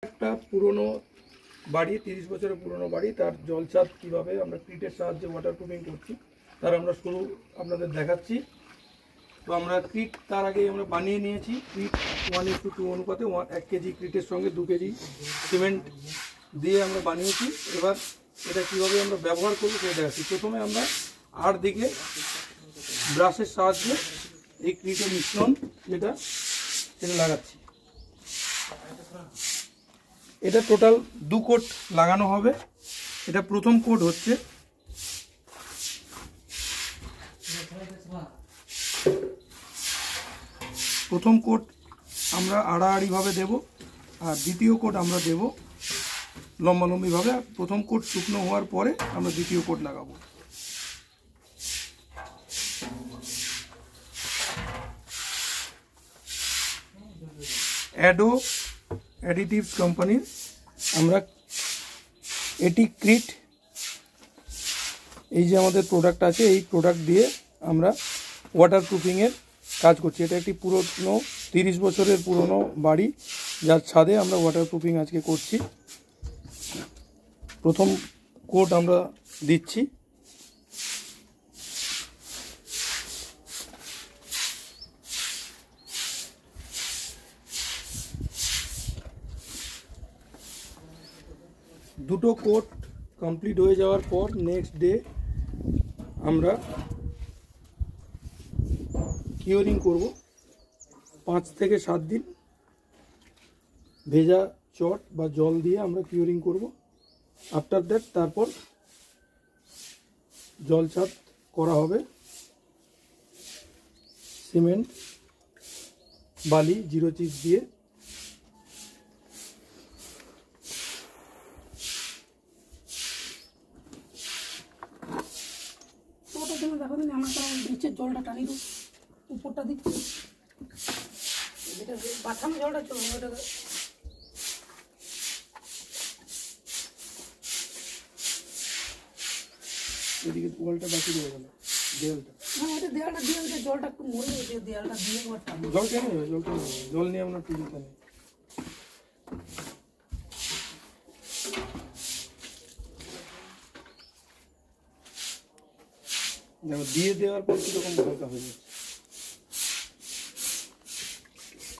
একটা পুরনো বাড়ি, 30 বছরের পুরনো বাড়ি, তার জলছাদ কীভাবে আমরা ক্রিটের সাহায্যে ওয়াটারপ্রুফিং করছি তার আমরা শুরু আপনাদের দেখাচ্ছি। তো আমরা ক্রিট তার আগেই আমরা বানিয়ে নিয়েছি। ক্রিট 1:2 অনুপাতে 1 কেজি ক্রিটের সঙ্গে 2 কেজি সিমেন্ট দিয়ে আমরা বানিয়েছি। এবার এটা কীভাবে আমরা ব্যবহার করব সেটা দেখাচ্ছি। প্রথমে আমরা আর দিকে ব্রাশের সাহায্যে এই ক্রিটের মিশ্রণ সেটা লাগাচ্ছি। এটা টোটাল 2 কোট লাগানো হবে। এটা প্রথম কোট হচ্ছে, প্রথম কোট আমরা আড়াআড়িভাবে দেব, আর দ্বিতীয় কোট আমরা দেব লম্বালম্বিভাবে। প্রথম কোট শুকনো হওয়ার পরে আমরা দ্বিতীয় কোট লাগাবো। অ্যাডো অ্যাডিটিভস কোম্পানির আমরা এটি ক্রিট, এই যে আমাদের প্রোডাক্ট আছে, এই প্রোডাক্ট দিয়ে আমরা ওয়াটারপ্রুফিংয়ের কাজ করছি। এটা একটি পুরনো 30 বছরের পুরনো বাড়ি, যার ছাদে আমরা ওয়াটারপ্রুফিং আজকে করছি। প্রথম কোট আমরা দিচ্ছি। দুটো কোট কমপ্লিট হয়ে যাওয়ার পর নেক্সট ডে আমরা কিউরিং করব। 5 থেকে 7 দিন ভেজা চট বা জল দিয়ে আমরা কিউরিং করব। আফটার দ্যাট তারপর জলছাদ করা হবে সিমেন্ট, বালি, জিরো চিপ দিয়ে। দেখো আমরা নিচের জলটা টানি দেবো, উপরটা দিচ্ছি, যেটা বাথানো জলটা চলবে ওটাকে এদিকে ওয়ালটা বাকি রয়ে গেল, দেয়ালটা। হ্যাঁ, এটা দেয়ালটা দিয়ে জলটা একটু মরে গেছে, দেয়ালটা দিয়ে একবার টানি। জল কেন নেবে? জল নিয়ে আমরা টুকতে নেই। দেখো দিয়ে দেওয়ার পর কীরকম হালকা হয়ে যাচ্ছে।